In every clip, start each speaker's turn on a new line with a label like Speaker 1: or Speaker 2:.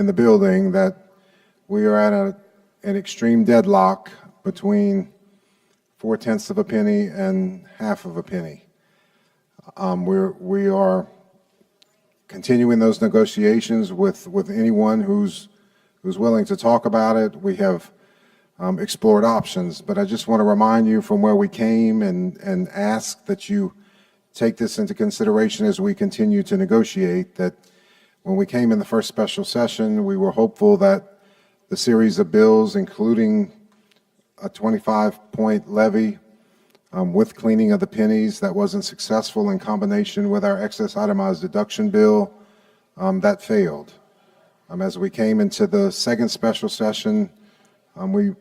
Speaker 1: in the building that we are at an extreme deadlock between 4/10 of a penny and half of a penny. We are continuing those negotiations with anyone who's willing to talk about it. We have explored options, but I just want to remind you from where we came and ask that you take this into consideration as we continue to negotiate, that when we came in the first special session, we were hopeful that the series of bills, including a 25-point levy with cleaning of the pennies that wasn't successful in combination with our excess itemized deduction bill, that failed. As we came into the second special session, we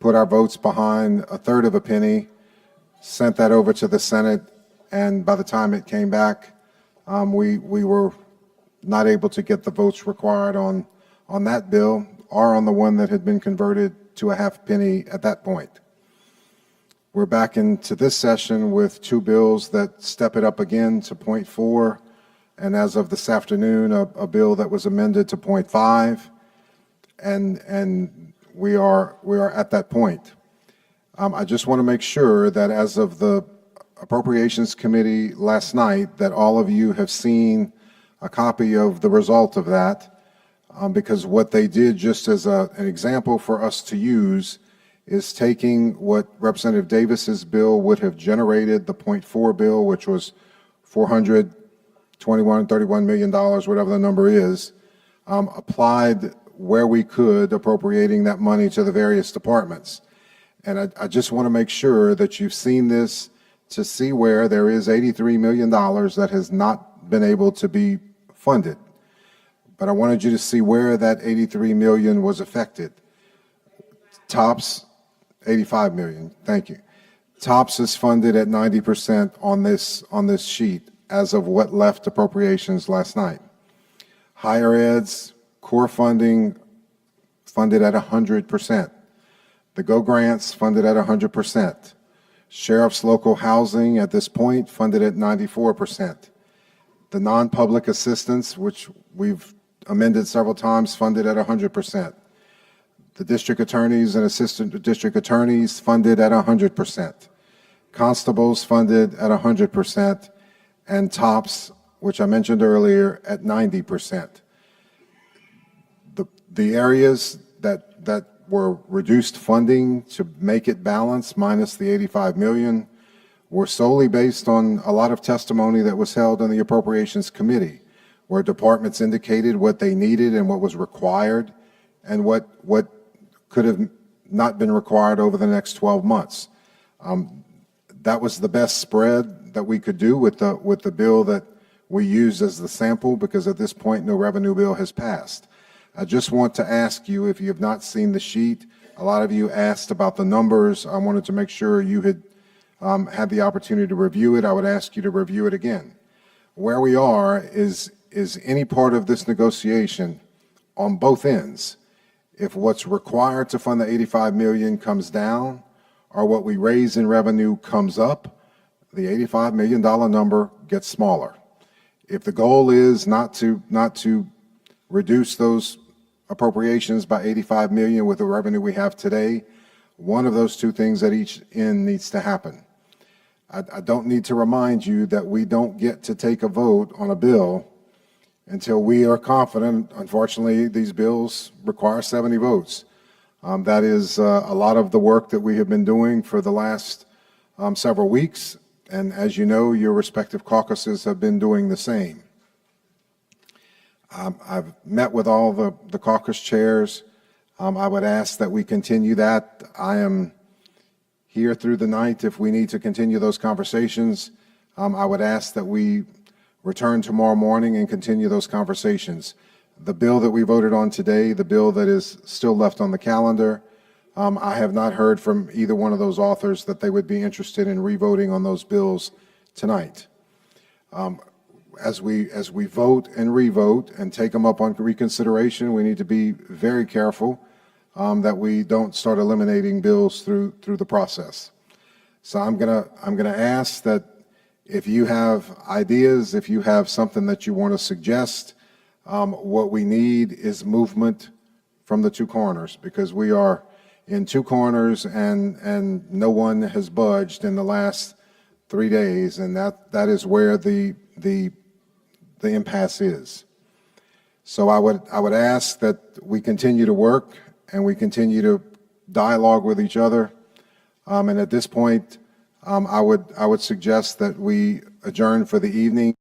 Speaker 1: put our votes behind a third of a penny, sent that over to the Senate, and by the time it came back, we were not able to get the votes required on that bill or on the one that had been converted to a half penny at that point. We're back into this session with two bills that step it up again to 0.4, and as of this afternoon, a bill that was amended to 0.5, and we are at that point. I just want to make sure that as of the Appropriations Committee last night, that all of you have seen a copy of the result of that, because what they did, just as an example for us to use, is taking what Representative Davis's bill would have generated, the 0.4 bill, which was $431 million, whatever the number is, applied where we could, appropriating that money to the various departments. And I just want to make sure that you've seen this to see where there is $83 million that has not been able to be funded. But I wanted you to see where that $83 million was affected. TOPS, $85 million, thank you. TOPS is funded at 90% on this sheet as of what left appropriations last night. Higher ed's core funding funded at 100%. The GO grants funded at 100%. Sheriff's local housing at this point funded at 94%. The non-public assistance, which we've amended several times, funded at 100%. The district attorneys and assistant district attorneys funded at 100%. Constables funded at 100%. And TOPS, which I mentioned earlier, at 90%. The areas that were reduced funding to make it balance, minus the $85 million, were solely based on a lot of testimony that was held in the Appropriations Committee, where departments indicated what they needed and what was required and what could have not been required over the next 12 months. That was the best spread that we could do with the bill that we used as the sample, because at this point no revenue bill has passed. I just want to ask you, if you have not seen the sheet, a lot of you asked about the numbers. I wanted to make sure you had had the opportunity to review it. I would ask you to review it again. Where we are is any part of this negotiation on both ends. If what's required to fund the $85 million comes down, or what we raise in revenue comes up, the $85 million number gets smaller. If the goal is not to reduce those appropriations by $85 million with the revenue we have today, one of those two things at each end needs to happen. I don't need to remind you that we don't get to take a vote on a bill until we are confident. Unfortunately, these bills require 70 votes. That is a lot of the work that we have been doing for the last several weeks, and as you know, your respective caucuses have been doing the same. I've met with all the caucus chairs. I would ask that we continue that. I am here through the night if we need to continue those conversations. I would ask that we return tomorrow morning and continue those conversations. The bill that we voted on today, the bill that is still left on the calendar, I have not heard from either one of those authors that they would be interested in revoting on those bills tonight. As we vote and revote and take them up on reconsideration, we need to be very careful that we don't start eliminating bills through the process. So I'm gonna ask that if you have ideas, if you have something that you want to suggest, What we need is movement from the two corners, because we are in two corners and no one has budged in the last 3 days, and that is where the impasse is. So I would ask that we continue to work and we continue to dialogue with each other. And at this point, I would suggest that we adjourn for the evening.